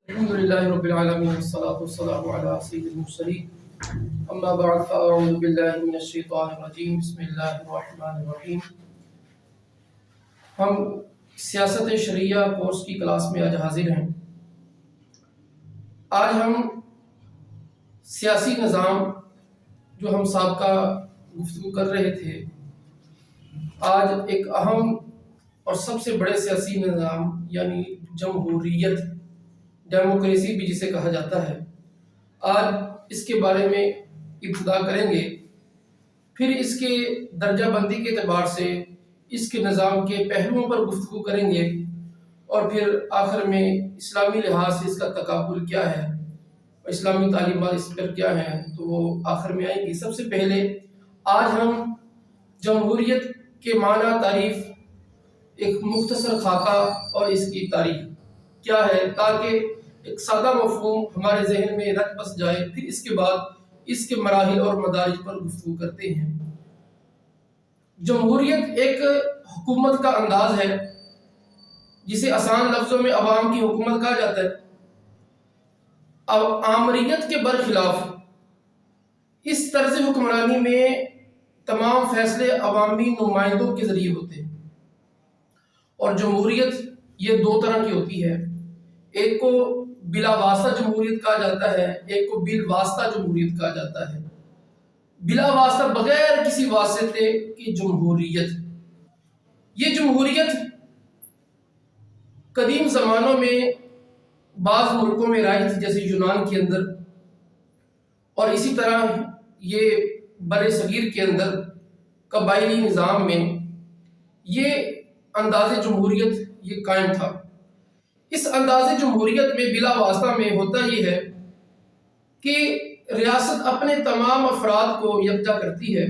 الحمد لله رب العالمين والصلاة والسلام على سيد المرسلين أما بعد فأعوذ بالله من الشيطان الرجيم بسم الله الرحمن الرحیم۔ ہم سیاست شرعیہ کورس کی کلاس میں آج حاضر ہیں۔ آج ہم سیاسی نظام جو ہم سابقہ گفتگو کر رہے تھے، آج ایک اہم اور سب سے بڑے سیاسی نظام یعنی جمہوریت، ڈیموکریسی بھی جسے کہا جاتا ہے، آج اس کے بارے میں ابتدا کریں گے۔ پھر اس کے درجہ بندی کے اعتبار سے اس کے نظام کے پہلوؤں پر گفتگو کریں گے، اور پھر آخر میں اسلامی لحاظ سے اس کا تقابل کیا ہے اور اسلامی تعلیمات اس پر کیا ہیں، تو وہ آخر میں آئیں گی۔ سب سے پہلے آج ہم جمہوریت کے معنی، تعریف، ایک مختصر خاکہ اور اس کی تاریخ کیا ہے، تاکہ ایک سادہ مفہوم ہمارے ذہن میں رچ بس جائے۔ پھر اس کے بعد اس کے مراحل اور مدارج پر گفتگو کرتے ہیں۔ جمہوریت ایک حکومت کا انداز ہے جسے آسان لفظوں میں عوام کی حکومت کہا جاتا ہے۔ اب آمریت کے برخلاف اس طرز حکمرانی میں تمام فیصلے عوامی نمائندوں کے ذریعے ہوتے ہیں، اور جمہوریت یہ دو طرح کی ہوتی ہے۔ ایک کو بلا واسطہ جمہوریت کہا جاتا ہے، ایک کو بالواسطہ جمہوریت کہا جاتا ہے۔ بلا واسطہ بغیر کسی واسطے کی جمہوریت، یہ جمہوریت قدیم زمانوں میں بعض ملکوں میں رائج تھی، جیسے یونان کے اندر، اور اسی طرح یہ بر صغیر کے اندر قبائلی نظام میں یہ انداز جمہوریت یہ قائم تھا۔ اس انداز جمہوریت میں بلا واسطہ میں ہوتا یہ ہے کہ ریاست اپنے تمام افراد کو یکجا کرتی ہے،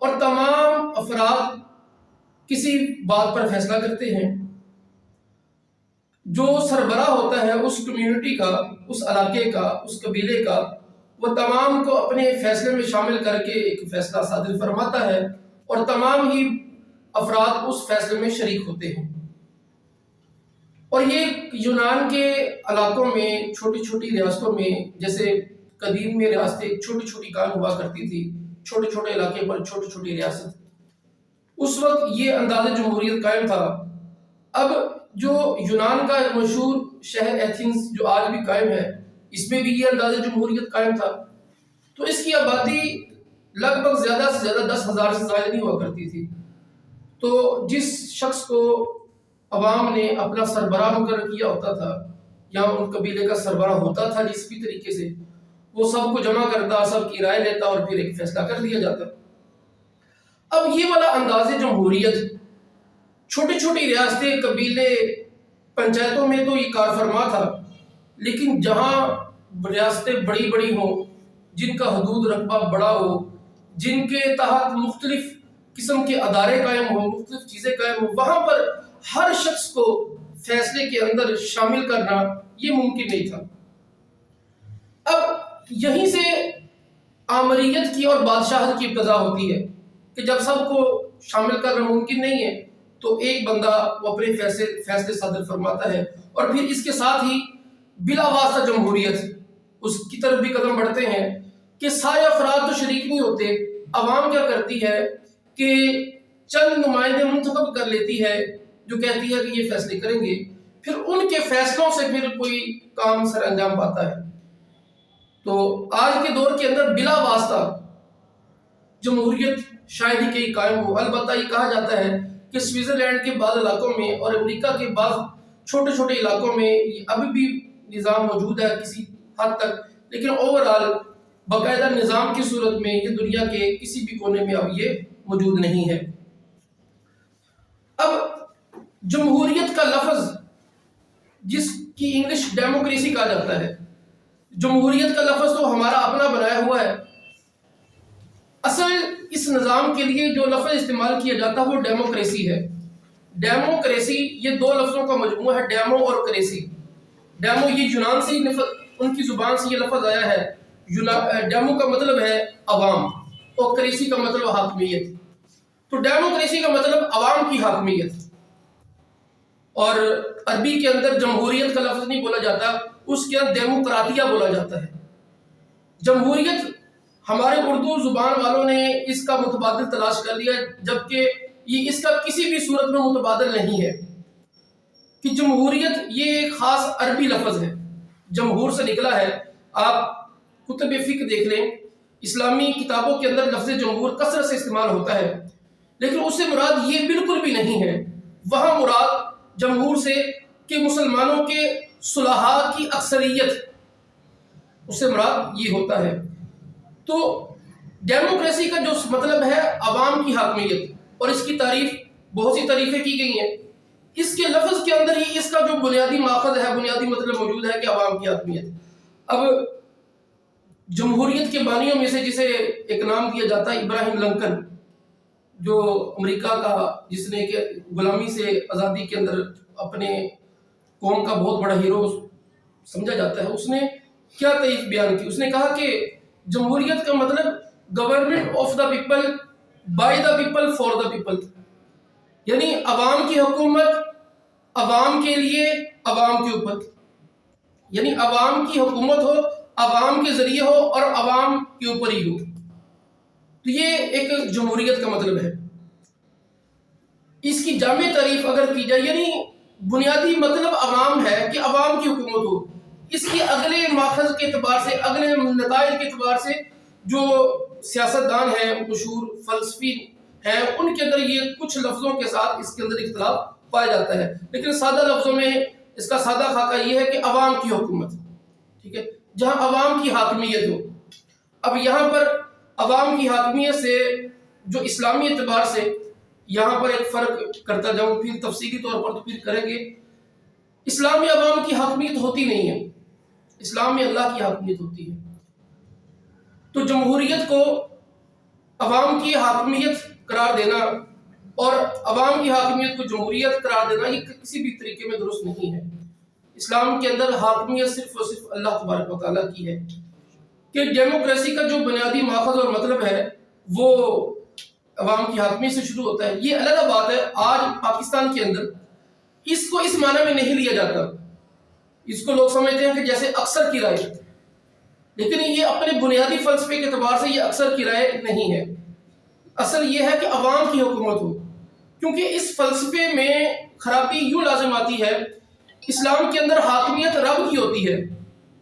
اور تمام افراد کسی بات پر فیصلہ کرتے ہیں۔ جو سربراہ ہوتا ہے اس کمیونٹی کا، اس علاقے کا، اس قبیلے کا، وہ تمام کو اپنے فیصلے میں شامل کر کے ایک فیصلہ صادر فرماتا ہے، اور تمام ہی افراد اس فیصلے میں شریک ہوتے ہیں۔ اور یہ یونان کے علاقوں میں، چھوٹی چھوٹی ریاستوں میں، جیسے قدیم میں ریاستیں چھوٹی چھوٹی قائم ہوا کرتی تھی، چھوٹے چھوٹے علاقے پر چھوٹی چھوٹی ریاست، اس وقت یہ انداز جمہوریت قائم تھا۔ اب جو یونان کا مشہور شہر ایتھنز جو آج بھی قائم ہے، اس میں بھی یہ انداز جمہوریت قائم تھا۔ تو اس کی آبادی لگ بھگ زیادہ سے زیادہ 10,000 سے زائد نہیں ہوا کرتی تھی۔ تو جس شخص کو عوام نے اپنا سربراہ مقرر کیا ہوتا تھا، یا ان قبیلے کا سربراہ ہوتا تھا جس بھی طریقے سے، وہ سب کو جمع کرتا، سب کی رائے لیتا، اور پھر ایک فیصلہ کر دیا جاتا۔ اب یہ والا انداز جمہوریت چھوٹی چھوٹی ریاستیں، قبیلے، پنچایتوں میں تو یہ کار فرما تھا، لیکن جہاں ریاستیں بڑی بڑی ہوں، جن کا حدود رقبہ بڑا ہو، جن کے تحت مختلف قسم کے ادارے قائم ہوں، مختلف چیزیں قائم ہوں، وہاں پر ہر شخص کو فیصلے کے اندر شامل کرنا یہ ممکن نہیں تھا۔ اب یہیں سے آمریت کی اور بادشاہت کی ابتدا ہوتی ہے کہ جب سب کو شامل کرنا ممکن نہیں ہے، تو ایک بندہ وہ اپنے فیصلے صادر فرماتا ہے، اور پھر اس کے ساتھ ہی بلا واسطہ جمہوریت اس کی طرف بھی قدم بڑھتے ہیں کہ سارے افراد تو شریک نہیں ہوتے۔ عوام کیا کرتی ہے کہ چند نمائندے منتخب کر لیتی ہے، جو کہتی ہے کہ یہ فیصلے کریں گے، پھر ان کے فیصلوں سے پھر کوئی کام سر انجام پاتا ہے۔ تو آج کے دور کے اندر بلا واسطہ جمہوریت شاید ہی کہیں قائم ہو۔ البتہ یہ کہا جاتا ہے کہ سوئٹزرلینڈ کے بعض علاقوں میں اور امریکہ کے بعض چھوٹے چھوٹے علاقوں میں ابھی بھی نظام موجود ہے کسی حد تک، لیکن اوورآل باقاعدہ نظام کی صورت میں یہ دنیا کے کسی بھی کونے میں اب یہ موجود نہیں ہے۔ اب جمہوریت کا لفظ، جس کی انگلش ڈیموکریسی کہا جاتا ہے، جمہوریت کا لفظ تو ہمارا اپنا بنایا ہوا ہے۔ اصل اس نظام کے لیے جو لفظ استعمال کیا جاتا ہے وہ ڈیموکریسی ہے۔ ڈیموکریسی یہ دو لفظوں کا مجموعہ ہے، ڈیمو اور کریسی۔ ڈیمو یہ یونان سے ان کی زبان سے یہ لفظ آیا ہے۔ ڈیمو کا مطلب ہے عوام، اور کریسی کا مطلب حاکمیت۔ تو ڈیموکریسی کا مطلب عوام کی حاکمیت، اور عربی کے اندر جمہوریت کا لفظ نہیں بولا جاتا، اس کے اندر ڈیموکراتیہ بولا جاتا ہے۔ جمہوریت ہمارے اردو زبان والوں نے اس کا متبادل تلاش کر لیا، جبکہ یہ اس کا کسی بھی صورت میں متبادل نہیں ہے کہ جمہوریت یہ ایک خاص عربی لفظ ہے، جمہور سے نکلا ہے۔ آپ کتب فقہ دیکھ لیں، اسلامی کتابوں کے اندر لفظ جمہور کثرت سے استعمال ہوتا ہے، لیکن اس سے مراد یہ بالکل بھی نہیں ہے۔ وہاں مراد جمہور سے کہ مسلمانوں کے صلحاء کی اکثریت، اس سے مراد یہ ہوتا ہے۔ تو ڈیموکریسی کا جو مطلب ہے عوام کی حاکمیت، اور اس کی تعریف بہت سی تعریفیں کی گئی ہیں۔ اس کے لفظ کے اندر ہی اس کا جو بنیادی ماخذ ہے، بنیادی مطلب موجود ہے کہ عوام کی حاکمیت۔ اب جمہوریت کے بانیوں میں سے جسے ایک نام دیا جاتا ہے ابراہیم لنکن، جو امریکہ کا، جس نے کہ غلامی سے آزادی کے اندر اپنے قوم کا بہت بڑا ہیرو سمجھا جاتا ہے، اس نے کیا تعریف بیان کی؟ اس نے کہا کہ جمہوریت کا مطلب government of the people by the people for the people, یعنی عوام کی حکومت عوام کے لیے عوام کے اوپر، یعنی عوام کی حکومت ہو، عوام کے ذریعے ہو اور عوام کے اوپر ہی ہو۔ تو یہ ایک جمہوریت کا مطلب ہے۔ اس کی جامع تعریف اگر کی جائے، یعنی بنیادی مطلب عوام ہے کہ عوام کی حکومت ہو۔ اس کی اگلے ماخذ کے اعتبار سے، اگلے نتائج کے اعتبار سے جو سیاستدان ہیں، مشہور فلسفی ہیں، ان کے اندر یہ کچھ لفظوں کے ساتھ اس کے اندر اختلاف پایا جاتا ہے، لیکن سادہ لفظوں میں اس کا سادہ خاکہ یہ ہے کہ عوام کی حکومت، ٹھیک ہے، جہاں عوام کی حاکمیت ہو۔ اب یہاں پر عوام کی حاکمیت سے جو اسلامی اعتبار سے یہاں پر ایک فرق کرتا جاؤں، پھر تفصیلی طور پر تو پھر کریں گے۔ اسلام میں عوام کی حاکمیت ہوتی نہیں ہے، اسلام میں اللہ کی حاکمیت ہوتی ہے۔ تو جمہوریت کو عوام کی حاکمیت قرار دینا اور عوام کی حاکمیت کو جمہوریت قرار دینا یہ کسی بھی طریقے میں درست نہیں ہے۔ اسلام کے اندر حاکمیت صرف اور صرف اللہ تبارک و تعالیٰ کی ہے۔ کہ ڈیموکریسی کا جو بنیادی ماخذ اور مطلب ہے وہ عوام کی حاکمیت سے شروع ہوتا ہے۔ یہ علیحدہ بات ہے، آج پاکستان کے اندر اس کو اس معنی میں نہیں لیا جاتا۔ اس کو لوگ سمجھتے ہیں کہ جیسے اکثر کی رائے، لیکن یہ اپنے بنیادی فلسفے کے اعتبار سے یہ اکثر کی رائے نہیں ہے۔ اصل یہ ہے کہ عوام کی حکومت ہو، کیونکہ اس فلسفے میں خرابی یوں لازم آتی ہے، اسلام کے اندر حاکمیت رب کی ہوتی ہے،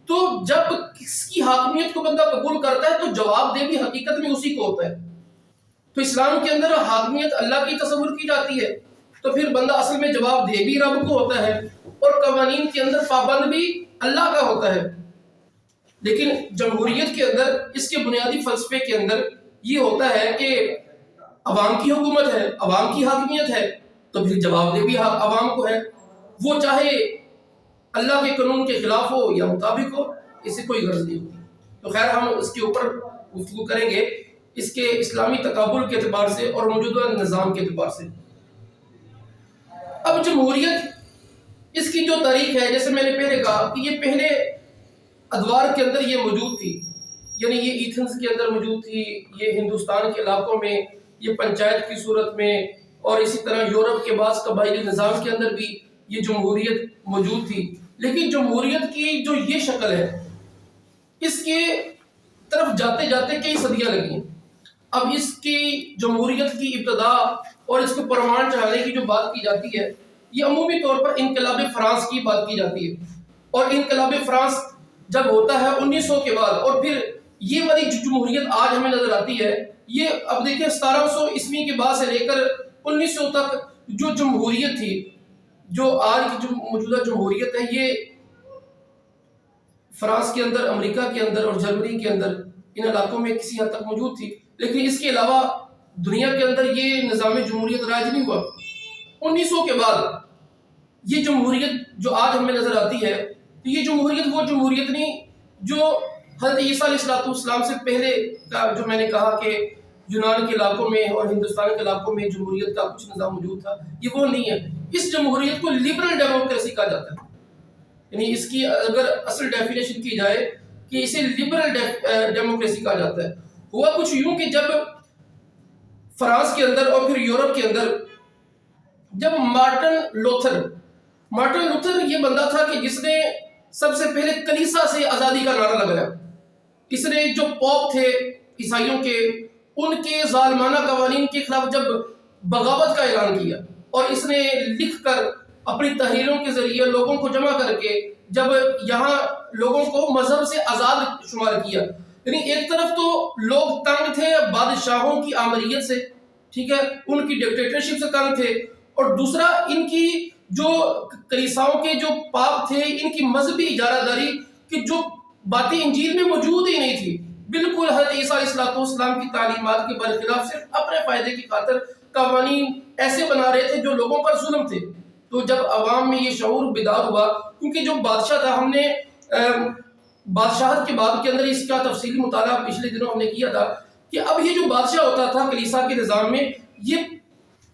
تو جب کس کی حاکمیت کو بندہ قبول کرتا ہے تو جواب دہ بھی حقیقت میں اسی کو ہوتا ہے۔ تو اسلام کے اندر حاکمیت اللہ کی تصور کی جاتی ہے، تو پھر بندہ اصل میں جواب دہ بھی رب کو ہوتا ہے، اور قوانین کے اندر پابند بھی اللہ کا ہوتا ہے۔ لیکن جمہوریت کے اندر اس کے بنیادی فلسفے کے اندر یہ ہوتا ہے کہ عوام کی حکومت ہے، عوام کی حاکمیت ہے، تو پھر جواب دہ بھی عوام کو ہے، وہ چاہے اللہ کے قانون کے خلاف ہو یا مطابق ہو، اس سے کوئی غرض نہیں ہوتی۔ تو خیر ہم اس کے اوپر گفتگو کریں گے، اس کے اسلامی تقابل کے اعتبار سے اور موجودہ نظام کے اعتبار سے۔ اب جمہوریت اس کی جو تاریخ ہے، جیسے میں نے پہلے کہا کہ یہ پہلے ادوار کے اندر یہ موجود تھی، یعنی یہ ایتھنز کے اندر موجود تھی، یہ ہندوستان کے علاقوں میں یہ پنچایت کی صورت میں، اور اسی طرح یورپ کے بعض قبائلی نظام کے اندر بھی یہ جمہوریت موجود تھی۔ لیکن جمہوریت کی جو یہ شکل ہے، اس کے طرف جاتے جاتے کئی صدیاں لگیں۔ اب اس کی جمہوریت کی ابتدا اور اس کو پروان چڑھانے کی جو بات کی جاتی ہے، یہ عمومی طور پر انقلاب فرانس کی بات کی جاتی ہے، اور انقلاب فرانس جب ہوتا ہے 1900 کے بعد، اور پھر یہ والی جو جمہوریت آج ہمیں نظر آتی ہے، یہ اب دیکھیں 1700 عیسوی کے بعد سے لے کر 1900 تک جو جمہوریت تھی، جو آج کی جو موجودہ جمہوریت ہے، یہ فرانس کے اندر، امریکہ کے اندر اور جرمنی کے اندر ان علاقوں میں کسی حد تک موجود تھی، لیکن اس کے علاوہ دنیا کے اندر یہ نظام جمہوریت رائج نہیں ہوا۔ 1900 کے بعد یہ جمہوریت جو آج ہمیں نظر آتی ہے، تو یہ جمہوریت وہ جمہوریت نہیں جو حضرت عیسیٰ علیہ السلام سے پہلے کا، جو میں نے کہا کہ یونان کے علاقوں میں اور ہندوستان کے علاقوں میں جمہوریت کا کچھ نظام موجود تھا، یہ وہ نہیں ہے۔ اس جمہوریت کو لبرل ڈیموکریسی کہا جاتا ہے، یعنی اس کی اگر اصل ڈیفینیشن کی جائے کہ اسے لبرل ڈیموکریسی کہا جاتا ہے۔ ہوا کچھ یوں کہ جب فرانس کے اندر اور پھر یورپ کے اندر جب مارٹن مارٹن لوتھر یہ بندہ تھا کہ جس نے سب سے پہلے کلیسا سے آزادی کا نعرہ لگایا. اس نے جو پوپ تھے عیسائیوں کے، ان کے ظالمانہ قوانین کے خلاف جب بغاوت کا اعلان کیا، اور اس نے لکھ کر اپنی تحریروں کے ذریعے لوگوں کو جمع کر کے جب یہاں لوگوں کو مذہب سے آزاد شمار کیا. یعنی ایک طرف تو لوگ تنگ تھے بادشاہوں کی آمریت سے، ٹھیک ہے، ان کی ڈکٹیٹرشپ سے تنگ تھے، اور دوسرا ان کی جو کلیساؤں کے جو پاپ تھے، ان کی مذہبی اجارہ داری کی جو باتیں انجیل میں موجود ہی نہیں تھی، بالکل حضرت عیسیٰ علیہ السلام کی تعلیمات کے برخلاف صرف اپنے فائدے کی خاطر قوانین ایسے بنا رہے تھے جو لوگوں پر ظلم تھے. تو جب عوام میں یہ شعور بیدار ہوا، کیونکہ جو بادشاہ تھا، ہم نے بادشاہت کے باب کے اندر اس کا تفصیلی مطالعہ پچھلے دنوں ہم نے کیا تھا کہ اب یہ جو بادشاہ ہوتا تھا کلیسا کے نظام میں، یہ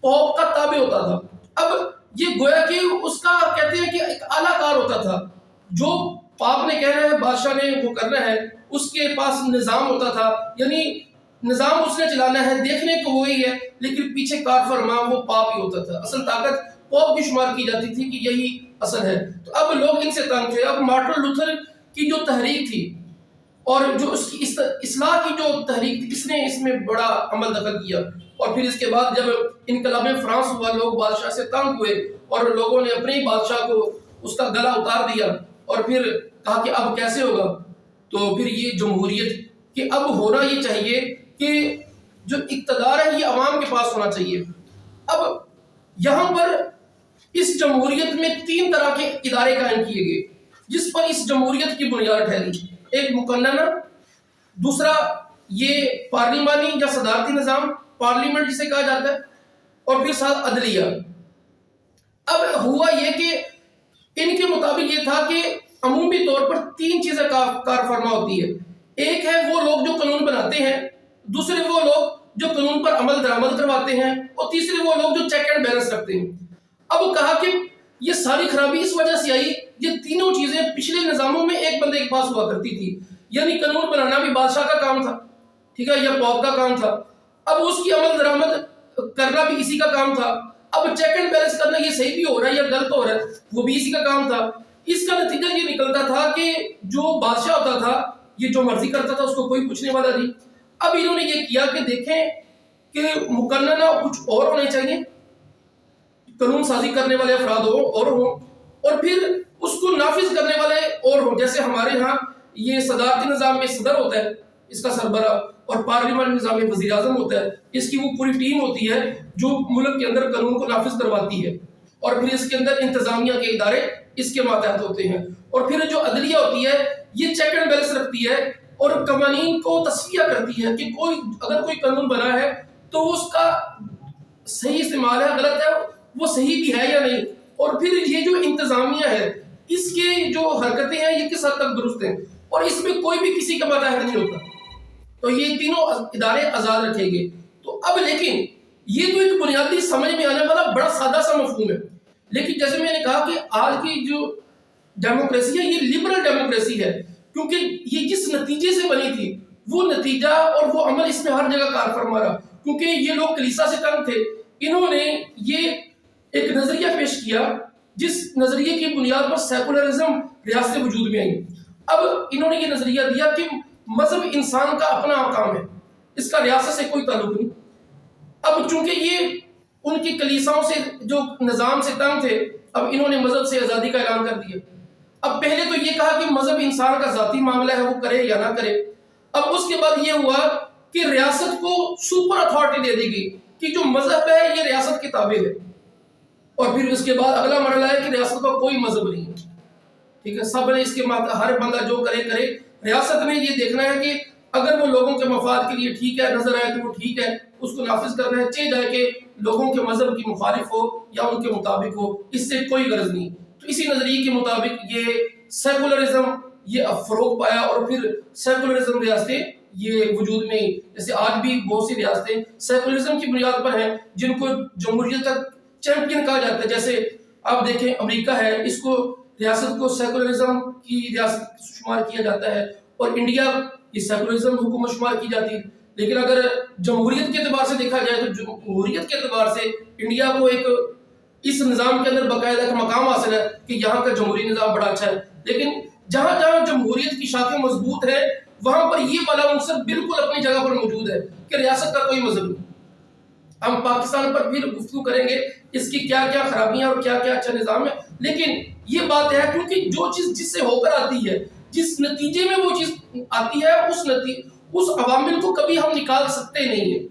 پوپ کا تابع ہوتا تھا. اب یہ گویا کہ اس کا کہتے ہیں کہ ایک اعلیٰ کار ہوتا تھا، جو پاپ نے کہنا ہے، بادشاہ نے وہ کرنا ہے، اس کے پاس نظام ہوتا تھا، یعنی نظام اس نے چلانا ہے، دیکھنے کو وہی ہے، لیکن پیچھے کار فرما وہ پاپ ہی ہوتا تھا. اصل طاقت پوپ کی شمار کی جاتی تھی کہ یہی اصل ہے. تو اب لوگ ان سے تنگ تھے. اب مارٹن لوتھر کی جو تحریک تھی اور جو اس کی اصلاح کی جو تحریک تھی، اس نے اس میں بڑا عمل دخل کیا. اور پھر اس کے بعد جب انقلاب فرانس ہوا، لوگ بادشاہ سے تنگ ہوئے اور لوگوں نے اپنے ہی بادشاہ کو اس کا گلا اتار دیا، اور پھر کہا کہ اب کیسے ہوگا. تو پھر یہ جمہوریت کہ اب ہونا یہ چاہیے کہ جو اقتدار ہے یہ عوام کے پاس ہونا چاہیے. اب یہاں پر اس جمہوریت میں 3 طرح کے ادارے قائم کیے گئے جس پر اس جمہوریت کی بنیاد ٹھہری. ایک مقننہ، دوسرا یہ پارلیمانی یا صدارتی نظام، پارلیمنٹ جسے کہا جاتا ہے، اور پھر ساتھ عدلیہ. اب ہوا یہ کہ ان کے مطابق یہ تھا کہ عمومی طور پر 3 چیزیں کار فرما ہوتی ہے. ایک ہے وہ لوگ جو قانون بناتے ہیں، دوسرے وہ لوگ جو قانون پر عمل درآمد کرواتے ہیں، اور تیسرے وہ لوگ جو چیک اینڈ بیلنس رکھتے ہیں. اب کہا کہ یہ ساری خرابی اس وجہ سے آئی، یہ تینوں چیزیں پچھلے نظاموں میں ایک بندے کے پاس ہوا کرتی تھی. یعنی قانون بنانا بھی بادشاہ کا کام تھا، ٹھیک ہے، یا پوپ کا کام تھا. اب اس کی عمل درآمد کرنا بھی اسی کا کام تھا. اب چیک اینڈ بیلنس کرنا، یہ صحیح بھی ہو رہا ہے یا غلط ہو رہا ہے، وہ بھی اسی کا کام تھا. اس کا نتیجہ یہ نکلتا تھا کہ جو بادشاہ ہوتا تھا یہ جو مرضی کرتا تھا، اس کو کوئی پوچھنے والا نہیں. اب انہوں نے یہ کیا کہ دیکھیں کہ مقننہ کچھ اور ہونے چاہیے، قانون سازی کرنے والے افراد اور ہوں، اور پھر اس کو نافذ کرنے والے اور ہوں. جیسے ہمارے ہاں یہ صدارتی نظام میں صدر ہوتا ہے، اس کا سربراہ، اور پارلیمنٹ نظام میں وزیر اعظم ہوتا ہے، اس کی وہ پوری ٹیم ہوتی ہے جو ملک کے اندر قانون کو نافذ کرواتی ہے. اور پھر اس کے اندر انتظامیہ کے ادارے اس کے ماتحت ہوتے ہیں. اور پھر جو عدلیہ ہوتی ہے یہ چیک اینڈ بیلنس رکھتی ہے اور قوانین کو تصفیہ کرتی ہے کہ اگر کوئی قانون بنا ہے تو اس کا صحیح استعمال ہے، غلط ہے، وہ صحیح بھی ہے یا نہیں. اور پھر یہ جو انتظامیہ ہے، اس کے جو حرکتیں ہیں یہ کس حد تک درست ہیں، اور اس میں کوئی بھی کسی کا ماتحت نہیں ہوتا. تو یہ تینوں ادارے آزاد رکھے گئے. تو اب لیکن یہ تو ایک بنیادی سمجھ میں آنے والا بڑا سادہ سا مفہوم ہے، لیکن جیسے میں نے کہا کہ آج کی جو ڈیموکریسی ہے یہ لبرل ڈیموکریسی ہے، کیونکہ یہ جس نتیجے سے بنی تھی وہ نتیجہ اور وہ عمل اس میں ہر جگہ کار فرما رہا. کیونکہ یہ لوگ کلیسا سے تنگ تھے، انہوں نے یہ ایک نظریہ پیش کیا جس نظریے کی بنیاد پر سیکولرزم ریاست وجود میں آئی. اب انہوں نے یہ نظریہ دیا کہ مذہب انسان کا اپنا کام ہے، اس کا ریاست سے کوئی تعلق نہیں. اب چونکہ یہ ان کی کلیساؤں سے جو نظام سے تنگ تھے، اب انہوں نے مذہب سے آزادی کا اعلان کر دیا. اب پہلے تو یہ کہا کہ مذہب انسان کا ذاتی معاملہ ہے، وہ کرے یا نہ کرے. اب اس کے بعد یہ ہوا کہ ریاست کو سپر اتھارٹی دے دی گئی کہ جو مذہب ہے یہ ریاست کے تابع ہے. اور پھر اس کے بعد اگلا مرحلہ ہے کہ ریاست کا کوئی مذہب نہیں ہے، ٹھیک ہے، سب نے اس کے ہر بندہ جو کرے کرے. ریاست نے یہ دیکھنا ہے کہ اگر وہ لوگوں کے مفاد کے لیے ٹھیک ہے نظر آئے تو وہ ٹھیک ہے، اس کو نافذ کرنا ہے، چاہے جائے کہ لوگوں کے مذہب کی مخالف ہو یا ان کے مطابق ہو، اس سے کوئی غرض نہیں. تو اسی نظریے کے مطابق یہ سیکولرزم یہ فروغ پایا، اور پھر سیکولرزم ریاستیں یہ وجود میں، جیسے آج بھی بہت سی ریاستیں سیکولرزم کی بنیاد پر ہیں جن کو جمہوریت کا چیمپئن کہا جاتا ہے. جیسے آپ دیکھیں امریکہ ہے، اس کو ریاست کو سیکولرزم کی ریاست شمار کیا جاتا ہے، اور انڈیا یہ سیکولرزم حکومت شمار کی جاتی ہے. لیکن اگر جمہوریت کے اعتبار سے دیکھا جائے تو جمہوریت کے اعتبار سے انڈیا کو ایک اس نظام کے اندر باقاعدہ ایک مقام حاصل ہے کہ یہاں کا جمہوری نظام بڑا اچھا ہے، لیکن جہاں جہاں جمہوریت کی شاخیں مضبوط ہے وہاں پر یہ والا عنصر بالکل اپنی جگہ پر موجود ہے کہ ریاست کا کوئی مذہب نہیں۔ ہم پاکستان پر پھر گفتگو کریں گے اس کی کیا کیا خرابیاں اور کیا کیا اچھا نظام ہے، لیکن یہ بات ہے کیونکہ جو چیز جس سے ہو کر آتی ہے، جس نتیجے میں وہ چیز آتی ہے، اس عوامل کو کبھی ہم نکال سکتے نہیں ہیں،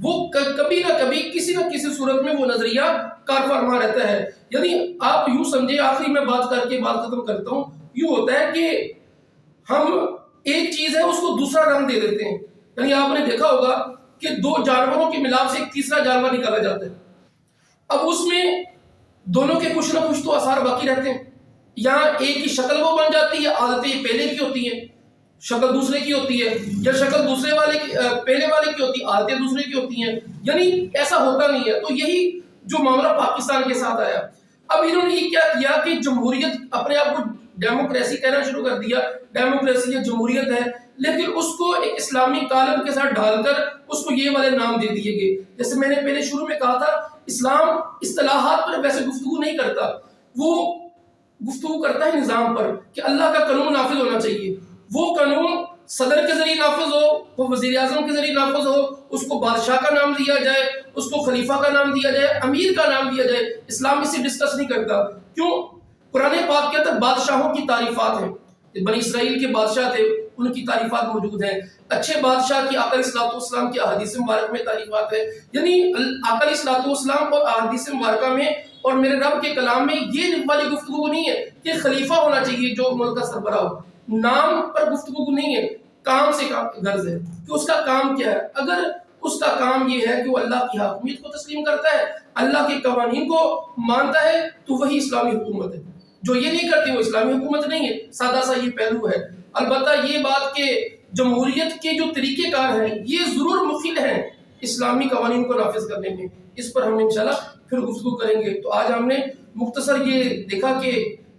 وہ کبھی نہ کبھی کسی نہ کسی صورت میں وہ نظریہ کار فرما رہتا ہے۔ یعنی آپ یوں سمجھے، آخری میں بات کر کے بات ختم کرتا ہوں، یوں ہوتا ہے کہ ہم ایک چیز ہے اس کو دوسرا رنگ دے دیتے ہیں۔ یعنی آپ نے دیکھا ہوگا کہ دو جانوروں کے ملاپ سے ایک تیسرا جانور نکالا جاتا ہے، اب اس میں دونوں کے کچھ نہ کچھ تو آثار باقی رہتے ہیں، یہاں ایک کی شکل وہ بن جاتی ہے، عادتیں پہلے کی ہوتی ہیں، شکل دوسرے کی ہوتی ہے، یا شکل دوسرے والے کی پہلے والے کی ہوتی ہے، عادتیں دوسرے کی ہوتی ہیں، یعنی ایسا ہوتا نہیں ہے۔ تو یہی جو معاملہ پاکستان کے ساتھ آیا، اب انہوں نے یہ کیا کیا کہ جمہوریت اپنے آپ کو ڈیموکریسی کہنا شروع کر دیا، ڈیموکریسی یا جمہوریت ہے، لیکن اس کو ایک اسلامی کالم کے ساتھ ڈال کر اس کو یہ والے نام دے دیے گئے۔ جیسے میں نے پہلے شروع میں کہا تھا، اسلام اصطلاحات پر ویسے گفتگو نہیں کرتا، وہ گفتگو کرتا ہے نظام پر کہ اللہ کا قانون نافذ ہونا چاہیے، وہ قانون صدر کے ذریعے نافذ ہو، وہ وزیر اعظم کے ذریعے نافذ ہو، اس کو بادشاہ کا نام دیا جائے، اس کو خلیفہ کا نام دیا جائے، امیر کا نام دیا جائے۔ اسلام اسے ڈسکس نہیں کرتا، کیوں؟ قرآن پاک کے اندر بادشاہوں کی تعریفات ہیں، بنی اسرائیل کے بادشاہ تھے، ان کی تعریفات موجود ہیں، اچھے بادشاہ کی آقا علیہ السلام کی احادیث مبارک میں تعریفات ہیں، یعنی آقا علیہ السلام اور احادیث مبارکہ میں اور میرے رب کے کلام میں یہ والی گفتگو نہیں ہے کہ خلیفہ ہونا چاہیے جو ملک کا سربراہ ہو، نام پر گفتگو نہیں ہے، کام سے غرض ہے کہ اس کا کام کیا ہے۔ اگر اس کا کام یہ ہے کہ وہ اللہ کی حاکمیت کو تسلیم کرتا ہے، اللہ کے قوانین کو مانتا ہے، تو وہی اسلامی حکومت ہے۔ جو یہ نہیں کرتی وہ اسلامی حکومت نہیں ہے، سادہ سا یہ پہلو ہے۔ البتہ یہ بات کہ جمہوریت کے جو طریقہ کار ہیں یہ ضرور مفید ہیں اسلامی قوانین کو نافذ کرنے میں، اس پر ہم انشاءاللہ پھر گفتگو کریں گے۔ تو آج ہم نے مختصر یہ دیکھا کہ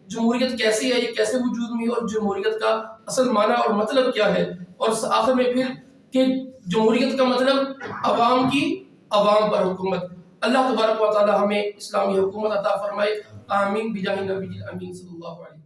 جمہوریت کیسی ہے، یہ کیسے وجود میں، اور جمہوریت کا اصل معنی اور مطلب کیا ہے، اور آخر میں پھر کہ جمہوریت کا مطلب عوام کی عوام پر حکومت۔ اللہ تبارک و تعالی ہمیں اسلامی حکومت عطا فرمائے، آمین بجاہ نبی امین صلی اللہ علیہ وسلم۔